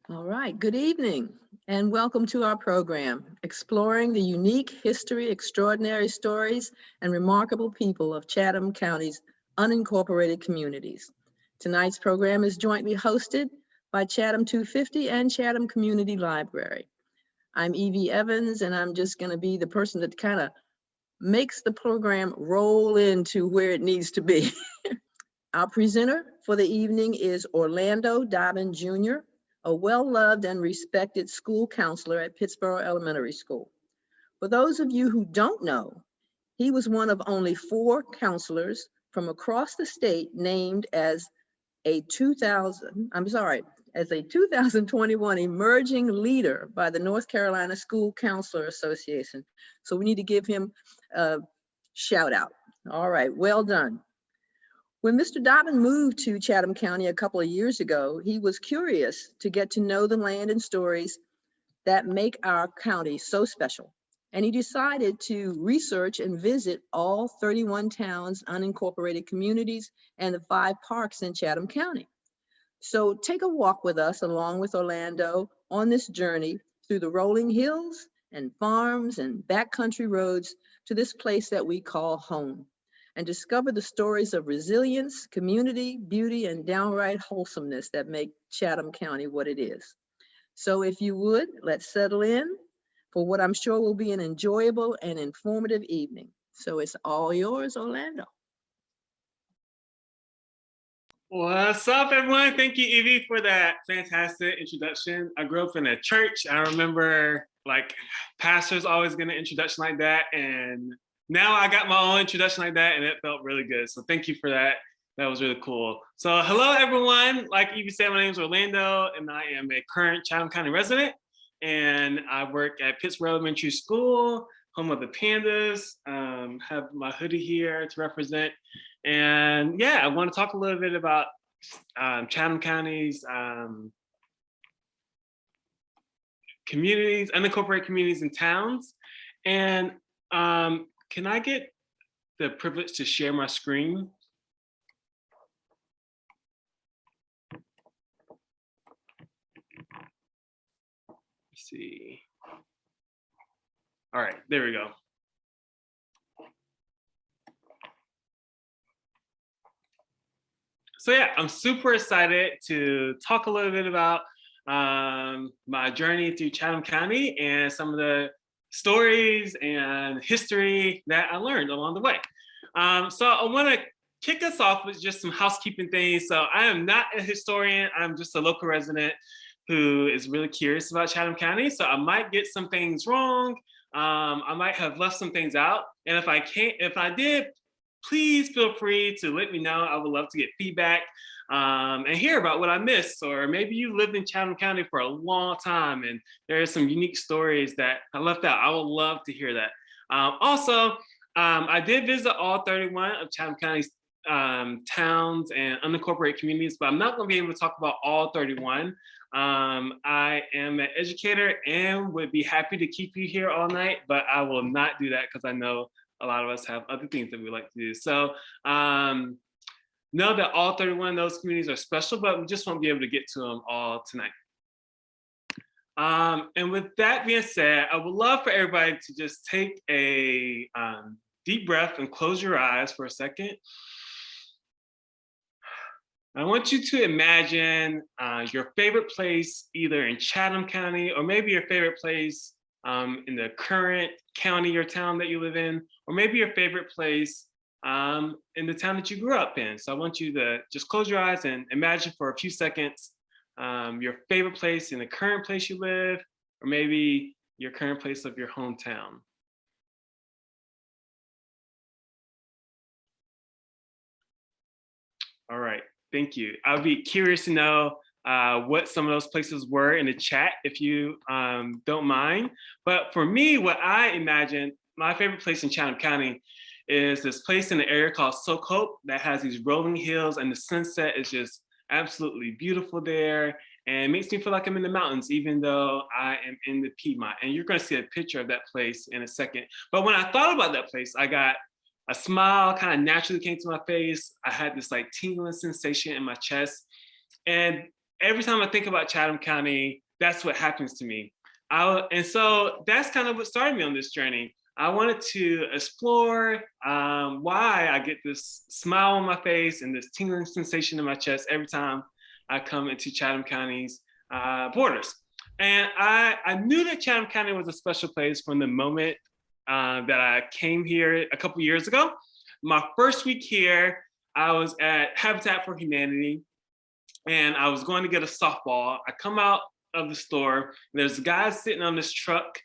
All right, good evening and welcome to our program, exploring the unique history, extraordinary stories, and remarkable people of Chatham County's unincorporated communities. Tonight's program is jointly hosted by Chatham 250 and Chatham Community Library. I'm Evie Evans, and I'm just going to be the person that kind of makes the program roll into where it needs to be. Our presenter for the evening is Orlando Dobbin Jr., a well-loved and respected school counselor at Pittsboro Elementary School. For those of you who don't know, he was one of only 4 counselors from across the state named as a 2021 emerging leader by the North Carolina School Counselor Association. So we need to give him a shout out. All right, well done. When Mr. Dobbin moved to Chatham County a couple of years ago, he was curious to get to know the land and stories that make our county so special. And he decided to research and visit all 31 towns, unincorporated communities, and the 5 parks in Chatham County. So take a walk with us along with Orlando on this journey through the rolling hills and farms and backcountry roads to this place that we call home, and discover the stories of resilience, community, beauty, and downright wholesomeness that make Chatham County what it is. So if you would, let's settle in for what I'm sure will be an enjoyable and informative evening. So it's all yours, Orlando. What's up, everyone? Thank you, Evie, for that fantastic introduction. I grew up in a church. I remember pastors always getting an introduction like that, and now I got my own introduction like that, and it felt really good. So thank you for that. That was really cool. So hello, everyone. Like Evie said, my name is Orlando, and I am a current Chatham County resident, and I work at Pittsboro Elementary School, home of the Pandas. Have my hoodie here to represent. And yeah, I want to talk a little bit about Chatham County's communities, unincorporated communities and towns. And can I get the privilege to share my screen? Let's see. All right, there we go. So yeah, I'm super excited to talk a little bit about my journey through Chatham County and some of the stories and history that I learned along the way. So I want to kick us off with just some housekeeping things. So I am not a historian. I'm just a local resident who is really curious about Chatham County. So I might get some things wrong. I might have left some things out. And if I did, please feel free to let me know. I would love to get feedback and hear about what I missed. Or maybe you lived in Chatham County for a long time and there are some unique stories that I left out. I would love to hear that. Also, I did visit all 31 of Chatham County's towns and unincorporated communities, but I'm not going to be able to talk about all 31. I am an educator and would be happy to keep you here all night, but I will not do that because I know a lot of us have other things that we like to do. So know that all 31 of those communities are special, but we just won't be able to get to them all tonight. And with that being said, I would love for everybody to just take a deep breath and close your eyes for a second. I want you to imagine your favorite place either in Chatham County or maybe your favorite place in the current county or town that you live in, or maybe your favorite place in the town that you grew up in. So I want you to just close your eyes and imagine for a few seconds your favorite place in the current place you live, or maybe your current place of your hometown. All right, thank you. I'll be curious to know what some of those places were in the chat if you don't mind. But for me, what I imagine, my favorite place in Chatham County is this place in the area called Soak Hope that has these rolling hills, and the sunset is just absolutely beautiful there. And it makes me feel like I'm in the mountains, even though I am in the Piedmont. And you're going to see a picture of that place in a second. But when I thought about that place, I got a smile kind of naturally came to my face. I had this like tingling sensation in my chest. And every time I think about Chatham County, that's what happens to me. And so that's kind of what started me on this journey. I wanted to explore why I get this smile on my face and this tingling sensation in my chest every time I come into Chatham County's borders. And I knew that Chatham County was a special place from the moment that I came here a couple years ago. My first week here, I was at Habitat for Humanity, and I was going to get a softball. I come out of the store, and there's a guy sitting on this truck,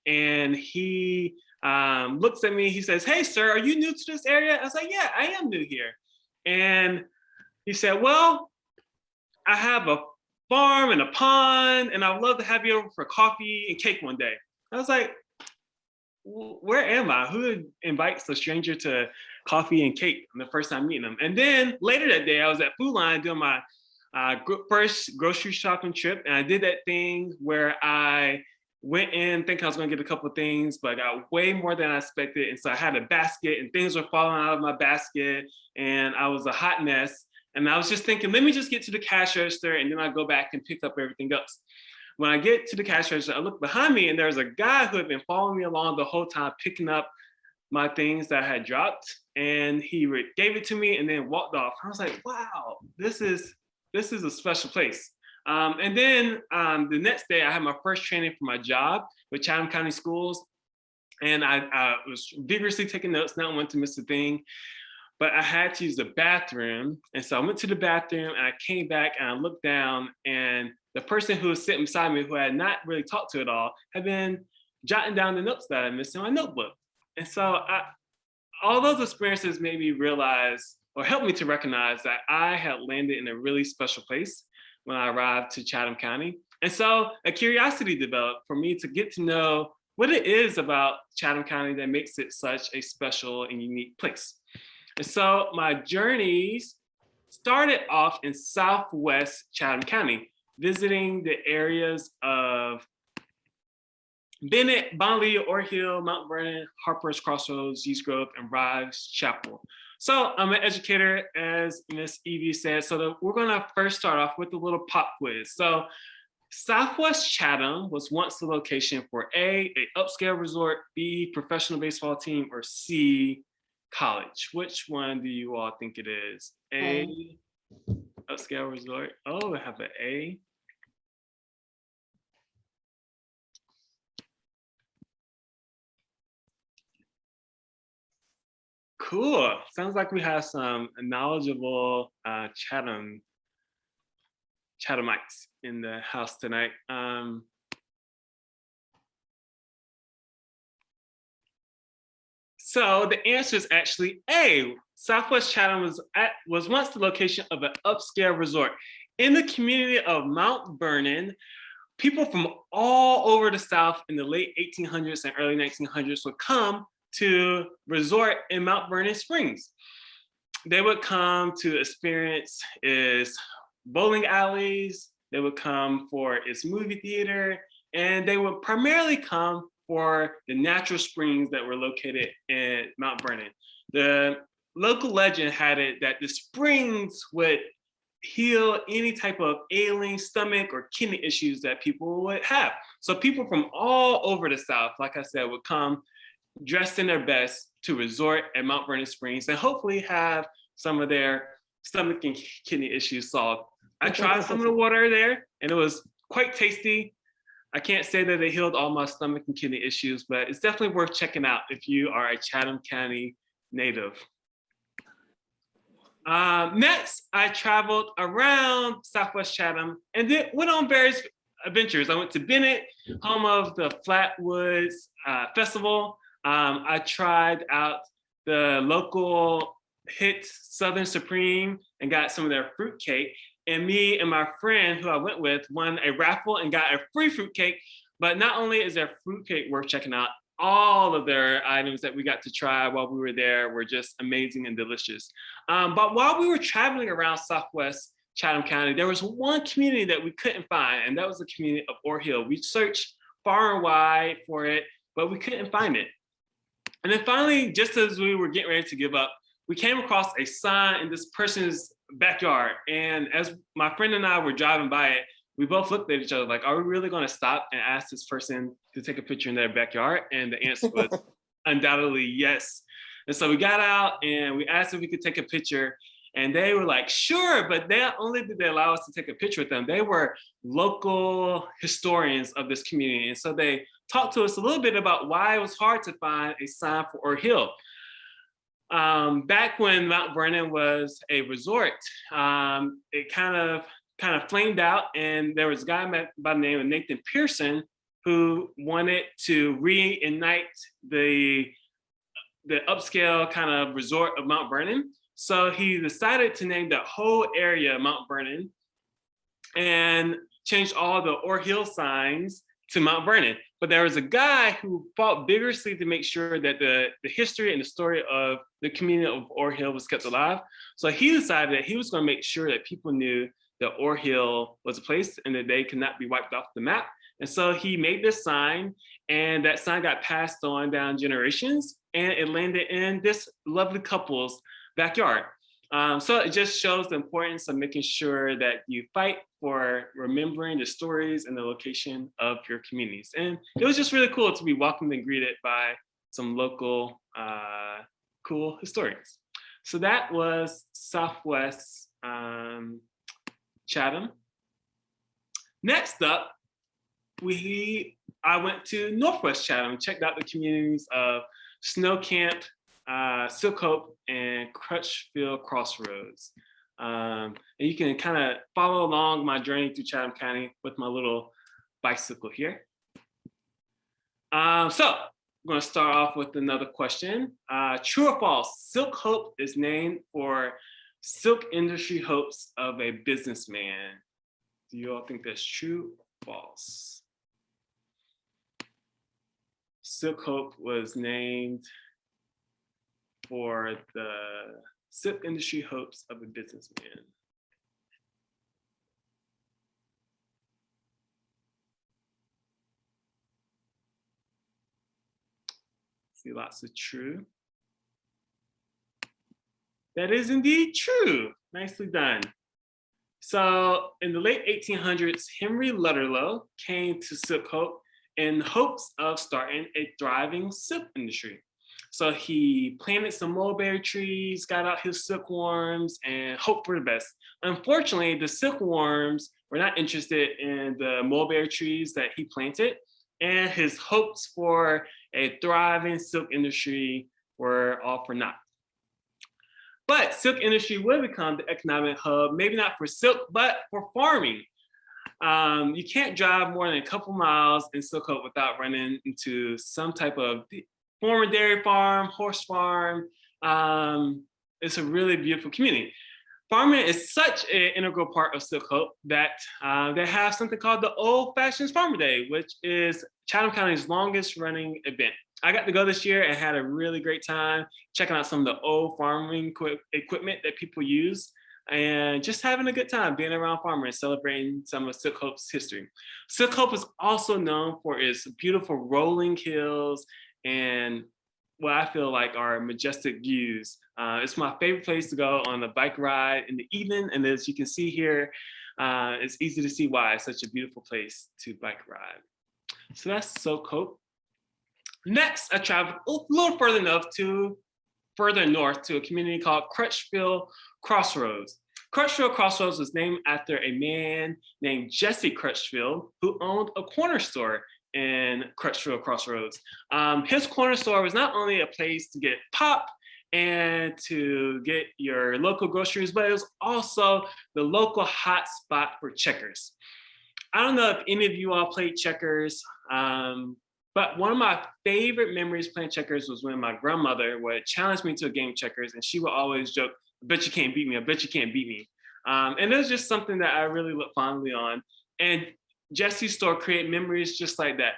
and he looks at me. He says, "Hey, sir, are you new to this area?" I was like, "Yeah, I am new here." And he said, "Well, I have a farm and a pond, and I'd love to have you over for coffee and cake one day." I was like, where am I? Who invites a stranger to coffee and cake on the first time meeting them? And then later that day, I was at Food Line doing my first grocery shopping trip. And I did that thing where I went in thinking I was going to get a couple of things, but I got way more than I expected. And so I had a basket and things were falling out of my basket and I was a hot mess. And I was just thinking, let me just get to the cash register and then I go back and pick up everything else. When I get to the cash register, I look behind me and there's a guy who had been following me along the whole time, picking up my things that I had dropped. And he gave it to me and then walked off. I was like, wow, this is a special place. And then the next day I had my first training for my job with Chatham County Schools. And I was vigorously taking notes, not wanting to miss a thing. But I had to use the bathroom. And so I went to the bathroom and I came back and I looked down and the person who was sitting beside me, who I had not really talked to at all, had been jotting down the notes that I missed in my notebook. And so all those experiences made me realize, or helped me to recognize that I had landed in a really special place when I arrived to Chatham County. And so a curiosity developed for me to get to know what it is about Chatham County that makes it such a special and unique place. And so my journeys started off in Southwest Chatham County, visiting the areas of Bennett, Bonley, Ore Hill, Mount Vernon, Harper's Crossroads, East Grove, and Rise Chapel. So I'm an educator, as Miss Evie said, so we're gonna first start off with a little pop quiz. So Southwest Chatham was once the location for A, an upscale resort, B, professional baseball team, or C, college. Which one do you all think it is? A, upscale resort. Oh, we have an A. Cool. Sounds like we have some knowledgeable Chathamites in the house tonight. So the answer is actually A. Southwest Chatham was once the location of an upscale resort. In the community of Mount Vernon, people from all over the South in the late 1800s and early 1900s would come to resort in Mount Vernon Springs. They would come to experience its bowling alleys, they would come for its movie theater, and they would primarily come for the natural springs that were located in Mount Vernon. The local legend had it that the springs would heal any type of ailing stomach or kidney issues that people would have. So people from all over the South, like I said, would come dressed in their best to resort at Mount Vernon Springs and hopefully have some of their stomach and kidney issues solved. I tried some of the water there and it was quite tasty. I can't say that it healed all my stomach and kidney issues, but it's definitely worth checking out if you are a Chatham County native. Next, I traveled around Southwest Chatham and then went on various adventures. I went to Bennett, home of the Flatwoods Festival. I tried out the local hit Southern Supreme and got some of their fruitcake. And me and my friend who I went with won a raffle and got a free fruitcake. But not only is their fruitcake worth checking out, all of their items that we got to try while we were there were just amazing and delicious. But while we were traveling around Southwest Chatham County, there was one community that we couldn't find, and that was the community of Ore Hill. We searched far and wide for it, but we couldn't find it. And then finally, just as we were getting ready to give up, we came across a sign in this person's backyard. And as my friend and I were driving by it, we both looked at each other like, are we really going to stop and ask this person to take a picture in their backyard? And the answer was undoubtedly yes. And so we got out and we asked if we could take a picture. And they were like, sure, but they only did they allow us to take a picture with them. They were local historians of this community. And so they talked to us a little bit about why it was hard to find a sign for Ore Hill. Back when Mount Vernon was a resort, it kind of flamed out, and there was a guy by the name of Nathan Pearson who wanted to reignite the upscale kind of resort of Mount Vernon. So he decided to name the whole area Mount Vernon and changed all the Ore Hill signs to Mount Vernon. But there was a guy who fought vigorously to make sure that the history and the story of the community of Ore Hill was kept alive. So he decided that he was going to make sure that people knew that Ore Hill was a place and that they could not be wiped off the map. And so he made this sign, and that sign got passed on down generations, and it landed in this lovely couple's backyard. So it just shows the importance of making sure that you fight for remembering the stories and the location of your communities. And it was just really cool to be welcomed and greeted by some local cool historians. So that was Southwest Chatham. Next up, I went to Northwest Chatham, checked out the communities of Snow Camp, Silk Hope, and Crutchfield Crossroads. And you can kind of follow along my journey through Chatham County with my little bicycle here. So I'm going to start off with another question. True or false, Silk Hope is named for silk industry hopes of a businessman. Do you all think that's true or false? Silk Hope was named for the silk industry hopes of a businessman. See lots of true. That is indeed true. Nicely done. So in the late 1800s, Henry Lutterlow came to Silk Hope in hopes of starting a thriving silk industry. So he planted some mulberry trees, got out his silkworms, and hoped for the best. Unfortunately, the silkworms were not interested in the mulberry trees that he planted, and his hopes for a thriving silk industry were all for naught. But silk industry would become the economic hub, maybe not for silk, but for farming. You can't drive more than a couple miles in Silk Hope without running into some type of former dairy farm, horse farm. It's a really beautiful community. Farming is such an integral part of Silk Hope that they have something called the Old Fashioned Farmer Day, which is Chatham County's longest running event. I got to go this year and had a really great time checking out some of the old farming equipment that people use and just having a good time being around farmers, celebrating some of Silk Hope's history. Silk Hope is also known for its beautiful rolling hills and what I feel like are majestic views. It's my favorite place to go on a bike ride in the evening. And as you can see here, it's easy to see why it's such a beautiful place to bike ride. So that's Silk Hope. Next, I traveled a little further north to a community called Crutchfield Crossroads. Crutchfield Crossroads was named after a man named Jesse Crutchfield, who owned a corner store in Crutchfield Crossroads. His corner store was not only a place to get pop and to get your local groceries, but it was also the local hot spot for checkers. I don't know if any of you all played checkers, but one of my favorite memories playing checkers was when my grandmother would challenge me to a game of checkers, and she would always joke, I bet you can't beat me, I bet you can't beat me. And it was just something that I really look fondly on. And Jesse's store created memories just like that.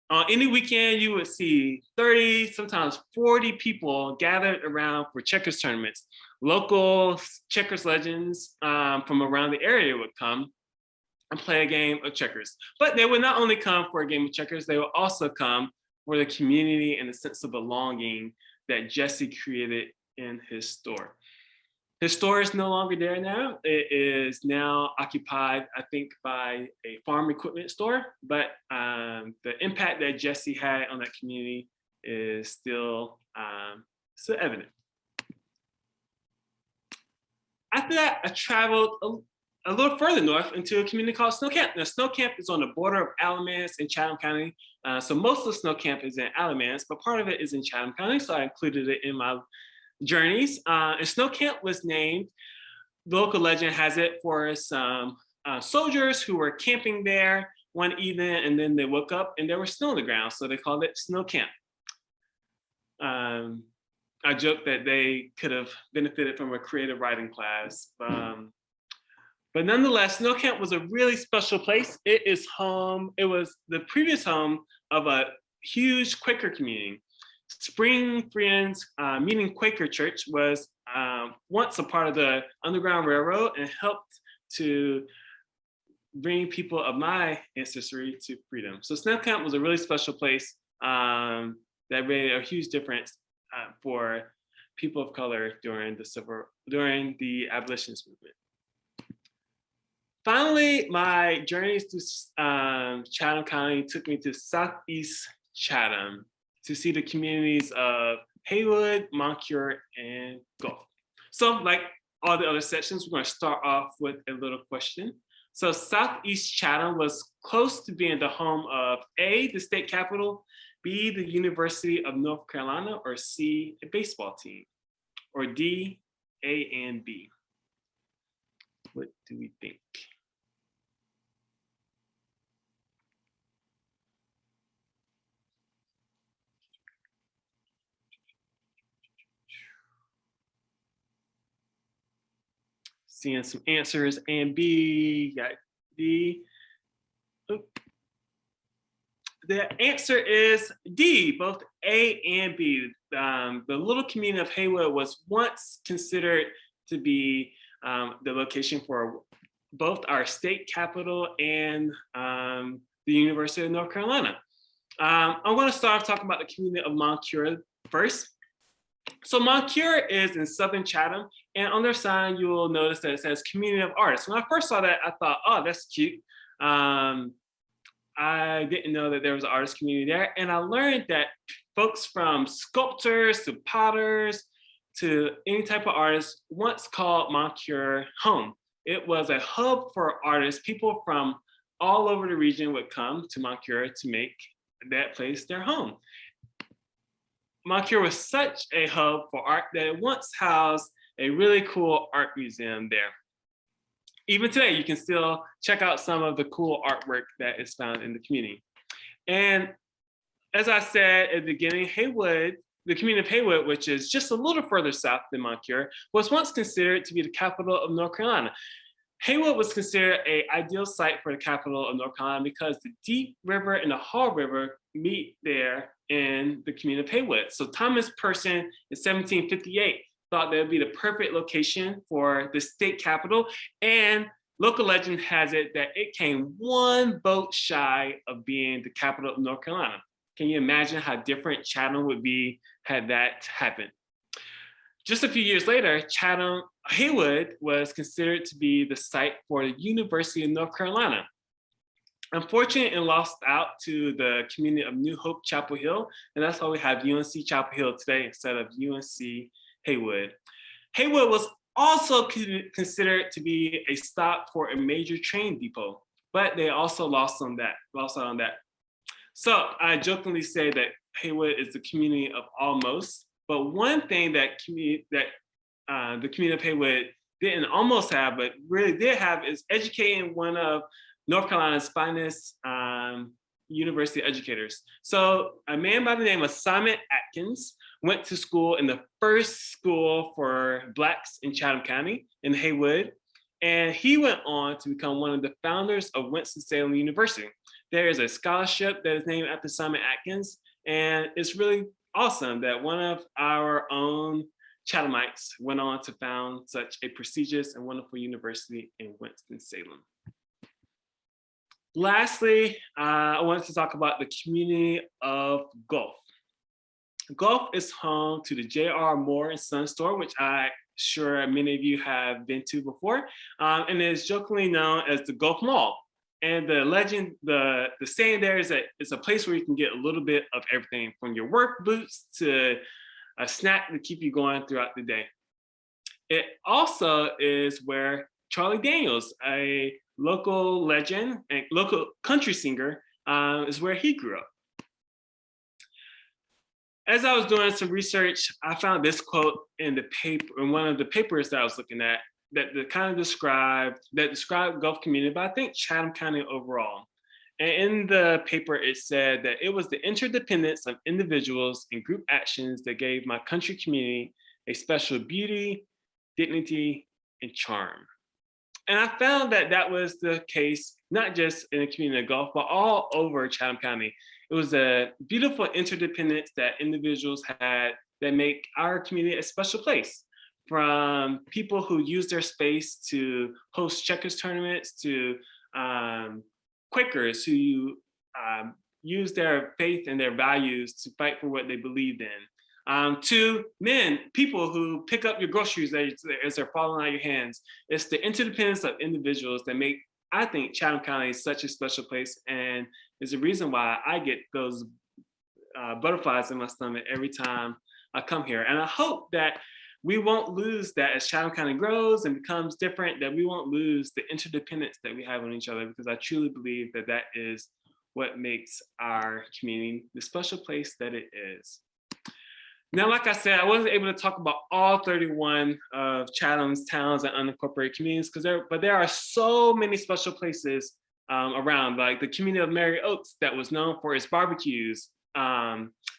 On any weekend, you would see 30, sometimes 40 people gathered around for checkers tournaments. Local checkers legends from around the area would come and play a game of checkers. But they would not only come for a game of checkers, they would also come for the community and the sense of belonging that Jesse created in his store. His store is no longer there now. It is now occupied, I think, by a farm equipment store, but the impact that Jesse had on that community is still evident. After that, I traveled a little further north into a community called Snow Camp. Now, Snow Camp is on the border of Alamance and Chatham County. So most of Snow Camp is in Alamance, but part of it is in Chatham County. So I included it in my journeys. And Snow Camp was named, the local legend has it, for some soldiers who were camping there one evening, and then they woke up and there was snow on the ground. So they called it Snow Camp. I joke that they could have benefited from a creative writing class. But nonetheless, Snow Camp was a really special place. It was the previous home of a huge Quaker community. Spring Friends Meeting Quaker Church was once a part of the Underground Railroad and helped to bring people of my ancestry to freedom. So Snow Camp was a really special place that made a huge difference for people of color during the abolitionist movement. Finally, my journeys to Chatham County took me to Southeast Chatham to see the communities of Haywood, Moncure, and Gulf. So like all the other sections, we're going to start off with a little question. So Southeast Chatham was close to being the home of A, the state capital, B, the University of North Carolina, or C, a baseball team, or D, A and B. What do we think? Seeing some answers. And B, got D. Oh. The answer is D, both A and B. The little community of Haywood was once considered to be the location for both our state capital and the University of North Carolina. I'm going to start talking about the community of Moncure first. So Moncure is in southern Chatham, and on their sign you will notice that it says Community of Artists. When I first saw that, I thought, oh, that's cute. I didn't know that there was an artist community there, and I learned that folks from sculptors to potters to any type of artist once called Moncure home. It was a hub for artists. People from all over the region would come to Moncure to make that place their home. Moncure was such a hub for art that it once housed a really cool art museum there. Even today, you can still check out some of the cool artwork that is found in the community. And as I said at the beginning, Haywood, the community of Haywood, which is just a little further south than Moncure, was once considered to be the capital of North Carolina. Haywood was considered an ideal site for the capital of North Carolina because the Deep River and the Haw River meet there in the community of Haywood. So Thomas Person in 1758 thought that would be the perfect location for the state capital. And local legend has it that it came one vote shy of being the capital of North Carolina. Can you imagine how different Chatham would be had that happened? Just a few years later, Haywood was considered to be the site for the University of North Carolina. Unfortunately, it lost out to the community of New Hope Chapel Hill, and that's why we have UNC Chapel Hill today instead of UNC Haywood. Haywood was also considered to be a stop for a major train depot, but they also lost on that. So I jokingly say that Haywood is the community of almost, but one thing that the community of Haywood didn't almost have, but really did have, is educating one of North Carolina's finest university educators. So a man by the name of Simon Atkins went to school in the first school for Blacks in Chatham County in Haywood, and he went on to become one of the founders of Winston-Salem University. There is a scholarship that is named after Simon Atkins, and it's really awesome that one of our own Chathamites went on to found such a prestigious and wonderful university in Winston-Salem. Lastly, I wanted to talk about the community of Gulf. Gulf is home to the J.R. Moore and Son store, which I sure many of you have been to before, and is jokingly known as the Gulf Mall. And the legend, the saying there is that it's a place where you can get a little bit of everything, from your work boots to a snack to keep you going throughout the day. It also is where Charlie Daniels, a local legend and local country singer, is where he grew up. As I was doing some research, I found this quote in the paper, in one of the papers that I was looking at, that kind of described Gulf community, but I think Chatham County overall. And in the paper, it said that it was the interdependence of individuals and group actions that gave my country community a special beauty, dignity, and charm. And I found that that was the case, not just in the community of Gulf, but all over Chatham County. It was a beautiful interdependence that individuals had that make our community a special place. From people who use their space to host checkers tournaments, to Quakers who use their faith and their values to fight for what they believed in, to people who pick up your groceries as they're falling out of your hands. It's the interdependence of individuals that make, I think, Chatham County such a special place, and is the reason why I get those butterflies in my stomach every time I come here. And I hope that we won't lose that as Chatham County grows and becomes different, that we won't lose the interdependence that we have on each other, because I truly believe that that is what makes our community the special place that it is. Now, like I said, I wasn't able to talk about all 31 of Chatham's towns and unincorporated communities, but there are so many special places around, like the community of Mary Oaks that was known for its barbecues,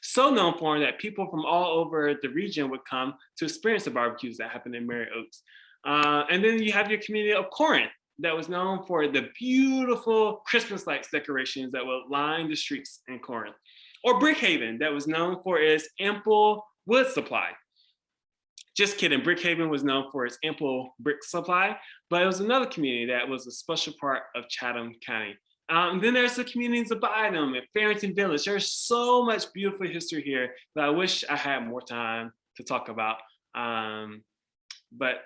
so known for that people from all over the region would come to experience the barbecues that happened in Mary Oaks. And then you have your community of Corinth that was known for the beautiful Christmas lights decorations that would line the streets in Corinth. Or Brickhaven that was known for its ample wood supply. Just kidding, Brickhaven was known for its ample brick supply, but it was another community that was a special part of Chatham County. Then there's the communities of Bynum and Farrington Village. There's so much beautiful history here that I wish I had more time to talk about. But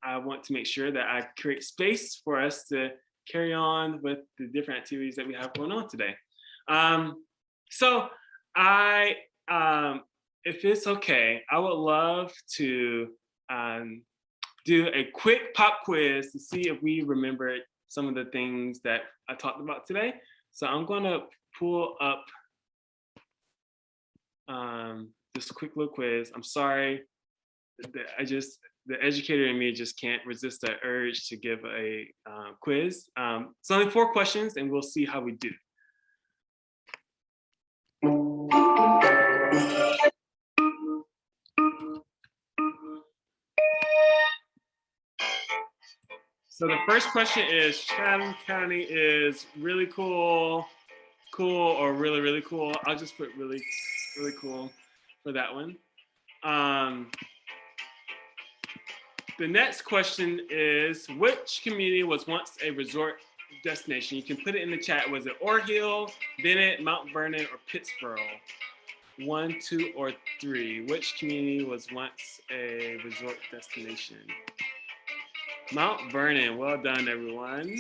I want to make sure that I create space for us to carry on with the different activities that we have going on today. So if it's okay, I would love to do a quick pop quiz to see if we remembered some of the things that I talked about today. So I'm going to pull up this quick little quiz. I'm sorry, the educator in me just can't resist the urge to give a quiz. It's only 4 questions, and we'll see how we do. So the first question is, Chatham County is really cool, or really, really cool. I'll just put really, really cool for that one. The next question is, which community was once a resort destination? You can put it in the chat. Was it Ore Hill, Bennett, Mount Vernon, or Pittsboro? 1, 2, or 3. Which community was once a resort destination? Mount Vernon. Well done, everyone.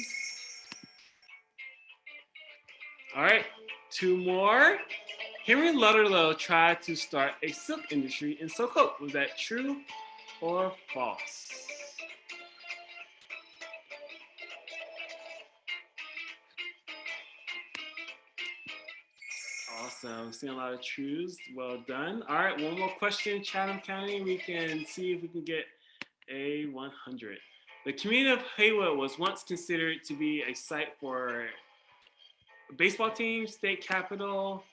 All right, 2 more. Henry Lutterlow tried to start a silk industry in Sokoke. Was that true or false? Awesome. Seeing a lot of truths. Well done. All right, one more question. Chatham County. We can see if we can get a 100. The community of Haywood was once considered to be a site for a baseball team, state capitol,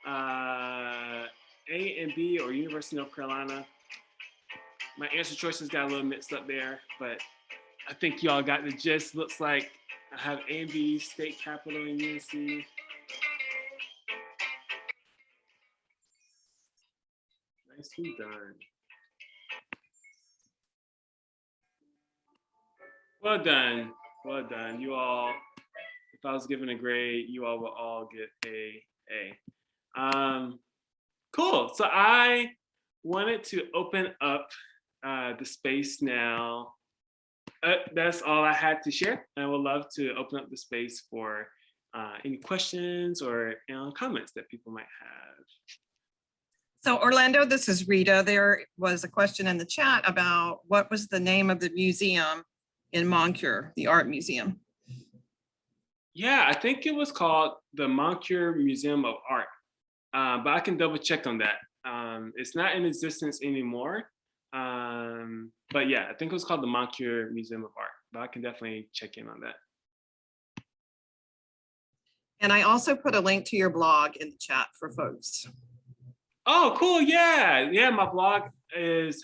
A and B, or University of North Carolina. My answer choices got a little mixed up there, but I think y'all got the gist. Looks like I have A and B, state capitol, and UNC. Nicely done. Well done. Well done. You all, if I was given a grade, you all will all get a A. Cool. So I wanted to open up the space now. That's all I had to share. I would love to open up the space for any questions or comments that people might have. So Orlando, this is Rita. There was a question in the chat about what was the name of the museum in Moncure, the art museum. Yeah, I think it was called the Moncure Museum of Art, but I can double check on that. It's not in existence anymore, but yeah, I think it was called the Moncure Museum of Art, but I can definitely check in on that. And I also put a link to your blog in the chat for folks. Oh, cool. Yeah. My blog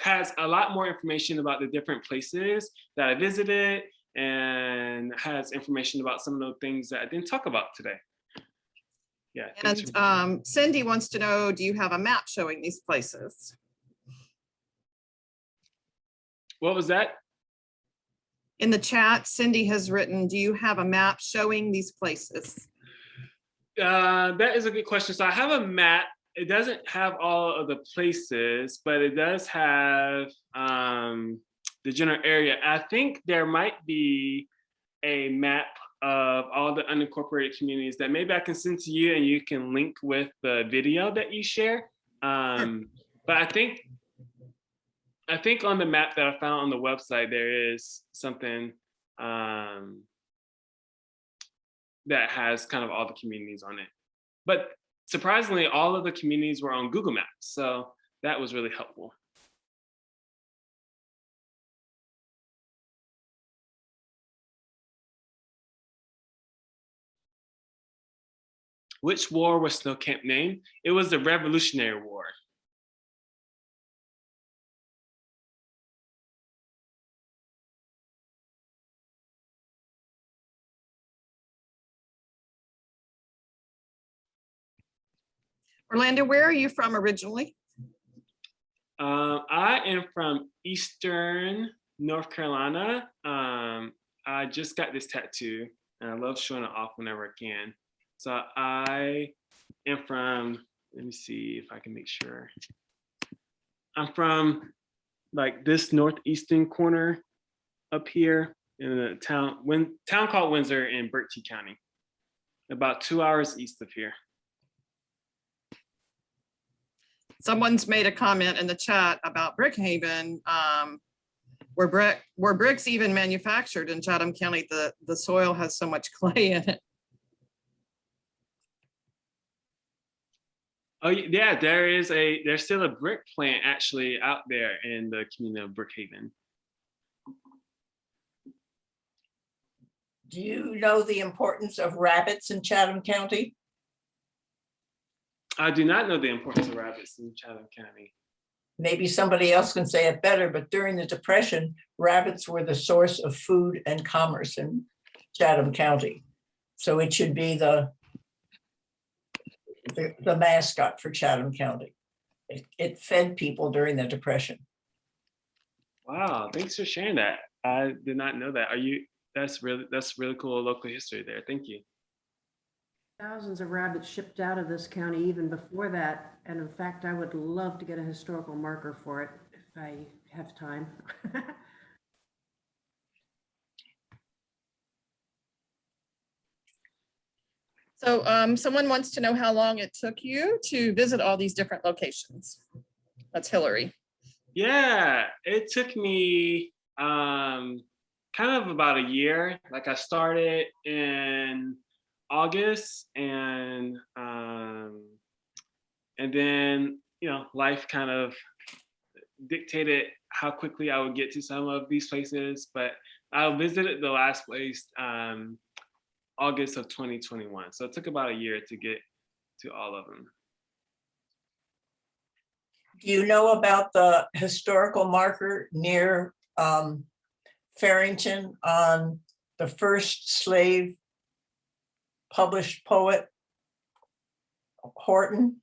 has a lot more information about the different places that I visited and has information about some of the things that I didn't talk about today. Yeah. And Cindy wants to know, do you have a map showing these places? What was that? In the chat, Cindy has written, do you have a map showing these places? That is a good question. So I have a map. It doesn't have all of the places, but it does have the general area. I think there might be a map of all the unincorporated communities that maybe I can send to you and you can link with the video that you share. But I think on the map that I found on the website, there is something that has kind of all the communities on it. But surprisingly, all of the communities were on Google Maps, so that was really helpful. Which war was Snow Camp named? It was the Revolutionary War. Orlando, where are you from originally? I am from Eastern North Carolina. I just got this tattoo and I love showing it off whenever I can. So I am from, let me see if I can make sure. I'm from like this northeastern corner up here in a town called Windsor in Berkeley County, about 2 hours east of here. Someone's made a comment in the chat about Brookhaven. Were bricks even manufactured in Chatham County? The soil has so much clay in it. Oh yeah, there's still a brick plant actually out there in the community of Brookhaven. Do you know the importance of rabbits in Chatham County? I do not know the importance of rabbits in Chatham County. Maybe somebody else can say it better, but during the Depression, rabbits were the source of food and commerce in Chatham County. So it should be the mascot for Chatham County. It fed people during the Depression. Wow, thanks for sharing that. I did not know that. That's really cool local history there. Thank you. Thousands of rabbits shipped out of this county even before that. And in fact, I would love to get a historical marker for it if I have time. So someone wants to know how long it took you to visit all these different locations. That's Hillary. Yeah, it took me kind of about a year. Like I started in August and then life kind of dictated how quickly I would get to some of these places, but I visited the last place August of 2021, so it took about a year to get to all of them. Do you know about the historical marker near Farrington on the first slave published poet, Horton?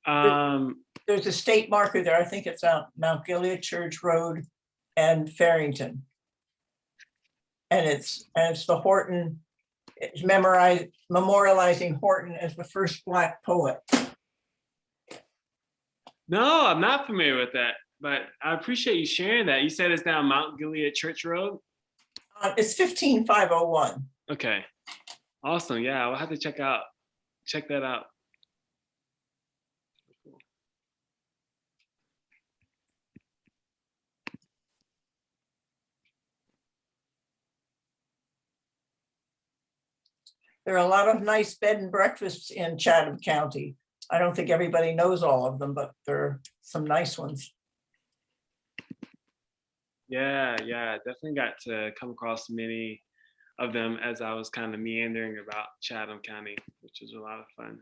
There's a state marker there. I think it's on Mount Gilead Church Road and Farrington. And it's the Horton, it's memorializing Horton as the first Black poet. No, I'm not familiar with that, but I appreciate you sharing that. You said it's down Mount Gilead Church Road? It's 15501. Okay, awesome. Yeah, I'll have to check that out. There are a lot of nice bed and breakfasts in Chatham County. I don't think everybody knows all of them, but there are some nice ones. Yeah, definitely got to come across many of them as I was kind of meandering about Chatham County, which was a lot of fun.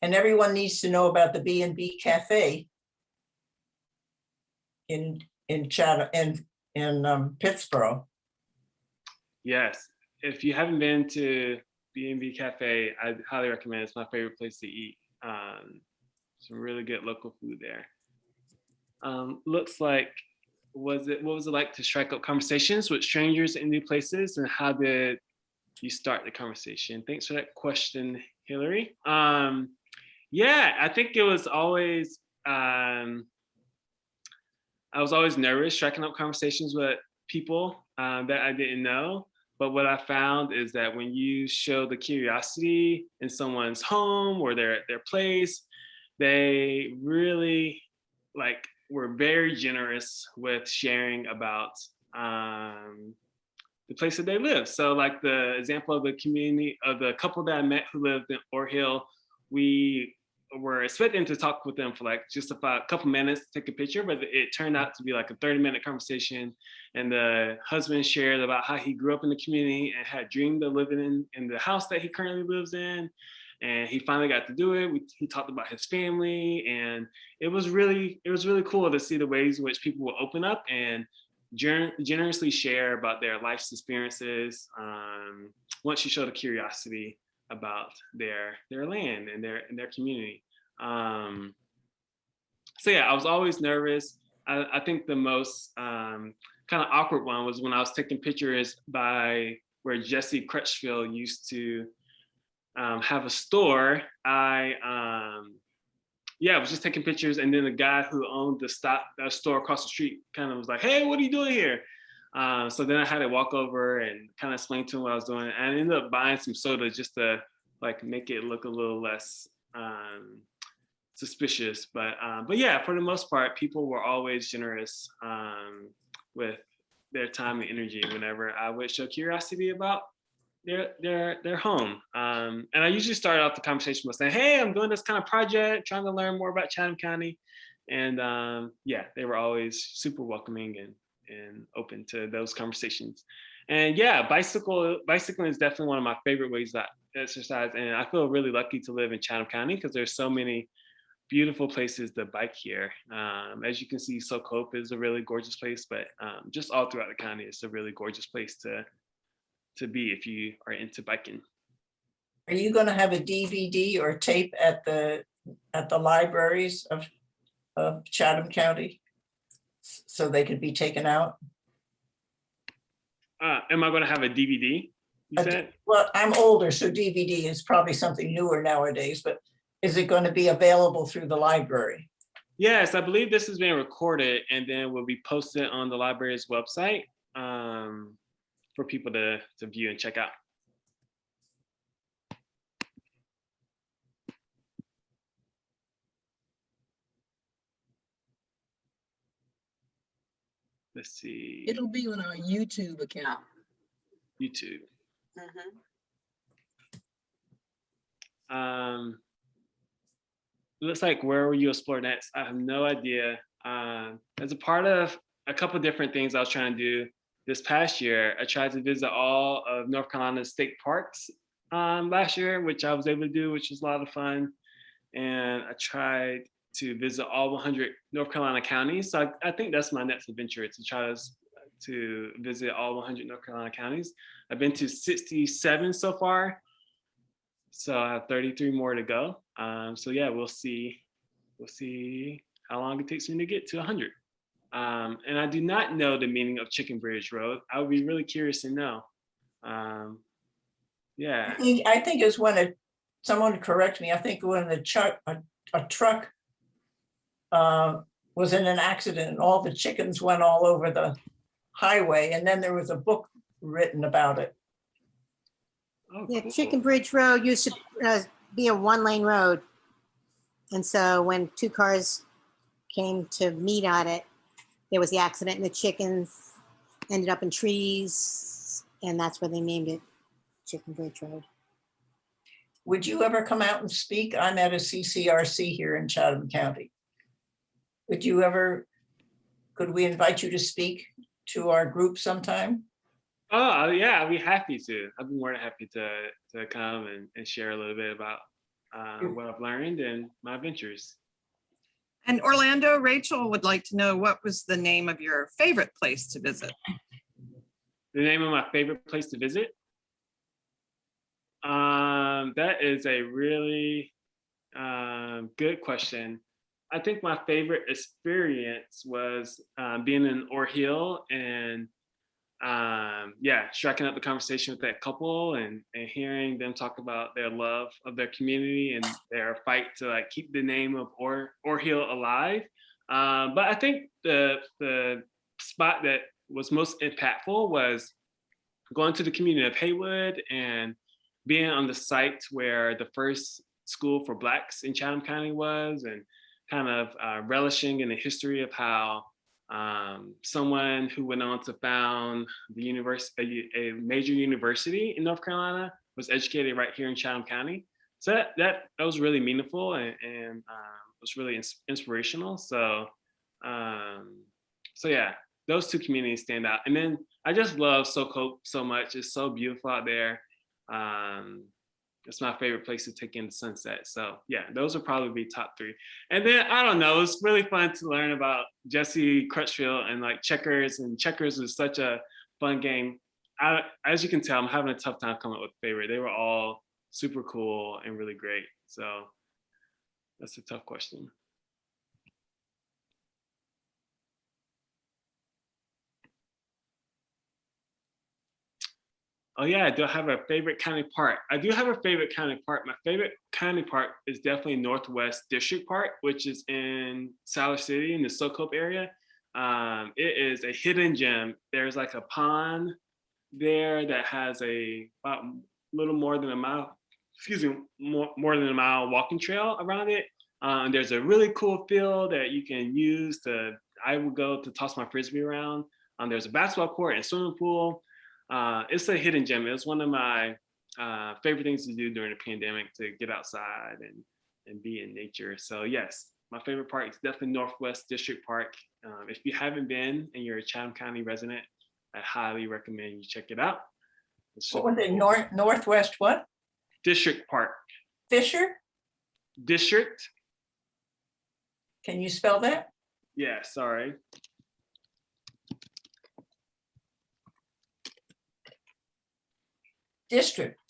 And everyone needs to know about the B&B Cafe in Chatham, in Pittsburgh. Yes, if you haven't been to B&B Cafe, I highly recommend it. It's my favorite place to eat. Some really good local food there. Looks like, what was it like to strike up conversations with strangers in new places, and how did you start the conversation? Thanks for that question, Hillary. Yeah, I think it was always, I was always nervous striking up conversations with people that I didn't know. But what I found is that when you show the curiosity in someone's home or their place, they really were very generous with sharing about the place that they live. So like the example of the community of the couple that I met who lived in Ore Hill, we were expecting to talk with them for like just about a couple minutes to take a picture, but it turned out to be like a 30-minute conversation. And the husband shared about how he grew up in the community and had dreamed of living in the house that he currently lives in. And he finally got to do it. He talked about his family, and it was really cool to see the ways in which people will open up and generously share about their life's experiences once you show the curiosity about their land and their community. So yeah, I was always nervous. I think the most kind of awkward one was when I was taking pictures by where Jesse Crutchfield used to have a store. I was just taking pictures, and then the guy who owned the store across the street kind of was like, "Hey, what are you doing here?" So then I had to walk over and kind of explain to him what I was doing, and I ended up buying some soda just to like make it look a little less suspicious. But yeah, for the most part, people were always generous with their time and energy whenever I would show curiosity about their home. And I usually start off the conversation with saying, "Hey, I'm doing this kind of project, trying to learn more about Chatham County." And yeah, they were always super welcoming and open to those conversations. And yeah, bicycling is definitely one of my favorite ways that I exercise. And I feel really lucky to live in Chatham County because there's so many beautiful places to bike here. As you can see, Soak Hope is a really gorgeous place, but just all throughout the county, it's a really gorgeous place to be if you are into biking. Are you going to have a DVD or tape at the libraries of Chatham County so they could be taken out? Am I going to have a DVD? You said? Well, I'm older, so DVD is probably something newer nowadays, but is it going to be available through the library? Yes, I believe this is being recorded and then will be posted on the library's website for people to view and check out. Let's see. It'll be on our YouTube account. YouTube. Looks like where will you explore next? I have no idea. As a part of a couple different things I was trying to do this past year, I tried to visit all of North Carolina's state parks last year, which I was able to do, which was a lot of fun. And I tried to visit all 100 North Carolina counties. So I think that's my next adventure, to try to visit all 100 North Carolina counties. I've been to 67 so far. So I have 33 more to go. So yeah, we'll see how long it takes me to get to 100. And I do not know the meaning of Chicken Bridge Road. I would be really curious to know. Yeah. I think is when someone correct me, I think when a truck was in an accident and all the chickens went all over the highway, and then there was a book written about it. Oh, Yeah, cool. Chicken Bridge Road used to be a one-lane road. And so when two cars came to meet on it, there was the accident and the chickens ended up in trees. And that's where they named it Chicken Bridge Road. Would you ever come out and speak? I'm at a CCRC here in Chatham County. Could we invite you to speak to our group sometime? Oh, yeah, I'd be happy to. I'd be more than happy to come and share a little bit about what I've learned and my adventures. And Orlando, Rachel would like to know, what was the name of your favorite place to visit? The name of my favorite place to visit? That is a really good question. I think my favorite experience was being in Ore Hill and striking up the conversation with that couple and hearing them talk about their love of their community and their fight to like keep the name of Ore Hill alive. But I think the spot that was most impactful was going to the community of Haywood and being on the site where the first school for Blacks in Chatham County was, and kind of relishing in the history of how someone who went on to found the a major university in North Carolina was educated right here in Chatham County. So that was really meaningful and was really inspirational. So yeah, those two communities stand out. And then I just love SoCoke so much. It's so beautiful out there. It's my favorite place to take in the sunset. So yeah, those would probably be top three. And then I don't know, it's really fun to learn about Jesse Crutchfield and like checkers. And checkers is such a fun game. As you can tell, I'm having a tough time coming up with a favorite. They were all super cool and really great. So that's a tough question. Oh yeah, do I have a favorite county park? I do have a favorite county park. My favorite county park is definitely Northwest District Park, which is in Siler City in the SoCoke area. It is a hidden gem. There's like a pond there that has about little more than a mile, more than a mile walking trail around it. There's a really cool field that you can use I would go to toss my Frisbee around. There's a basketball court and swimming pool. It's a hidden gem. It was one of my favorite things to do during the pandemic, to get outside and be in nature. So yes, my favorite park is definitely Northwest District Park. If you haven't been and you're a Chatham County resident, I highly recommend you check it out. What was it, Northwest what? District Park. Fisher? District. Can you spell that? Yeah, sorry. District,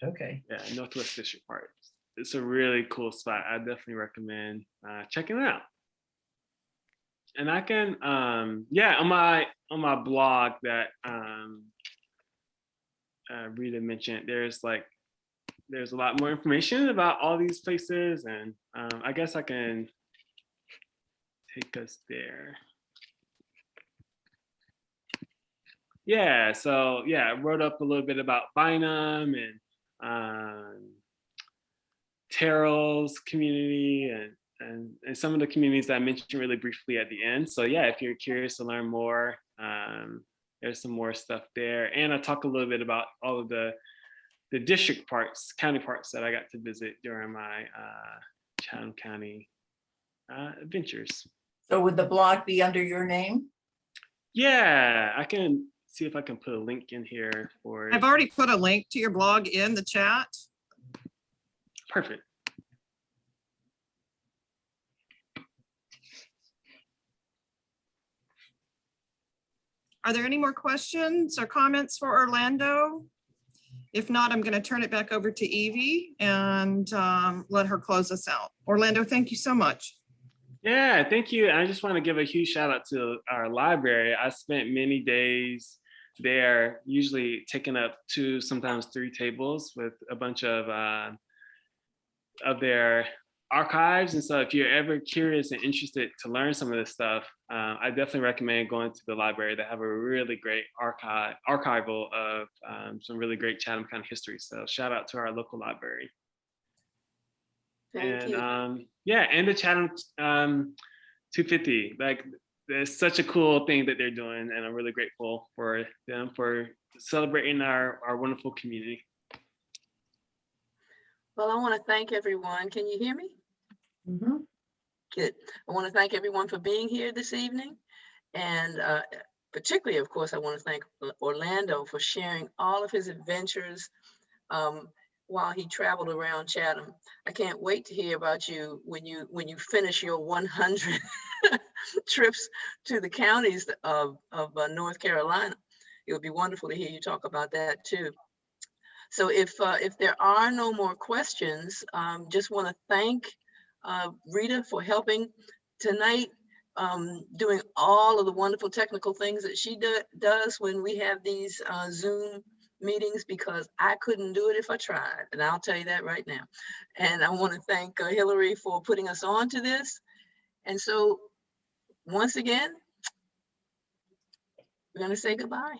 okay. Yeah, Northwest District Park. It's a really cool spot. I definitely recommend checking it out. And I can, on my blog that Rita mentioned, there's a lot more information about all these places, and I guess I can take us there. Yeah, so yeah, I wrote up a little bit about Bynum and Terrell's community and some of the communities that I mentioned really briefly at the end. So yeah, if you're curious to learn more, there's some more stuff there. And I talk a little bit about all of the district parks, county parks that I got to visit during my Chatham County adventures. So would the blog be under your name? Yeah, I can see if I can put a link in here for it. I've already put a link to your blog in the chat. Perfect. Are there any more questions or comments for Orlando? If not, I'm going to turn it back over to Evie and let her close us out. Orlando, thank you so much. Yeah, thank you. I just want to give a huge shout out to our library. I spent many days they're usually taking up 2, sometimes 3 tables with a bunch of their archives. And so if you're ever curious and interested to learn some of this stuff, I definitely recommend going to the library. They have a really great archival of some really great Chatham County history. So shout out to our local library. Thank you. Yeah, and the Chatham 250, like it's such a cool thing that they're doing, and I'm really grateful for them for celebrating our wonderful community. Well, I want to thank everyone. Can you hear me? Mhm. Good. I want to thank everyone for being here this evening. And particularly, of course, I want to thank Orlando for sharing all of his adventures while he traveled around Chatham. I can't wait to hear about you when you finish your 100 trips to the counties of North Carolina. It would be wonderful to hear you talk about that too. So if there are no more questions, just want to thank Rita for helping tonight, doing all of the wonderful technical things that she does when we have these Zoom meetings, because I couldn't do it if I tried, and I'll tell you that right now. And I want to thank Hillary for putting us on to this. And so once again, we're going to say goodbye.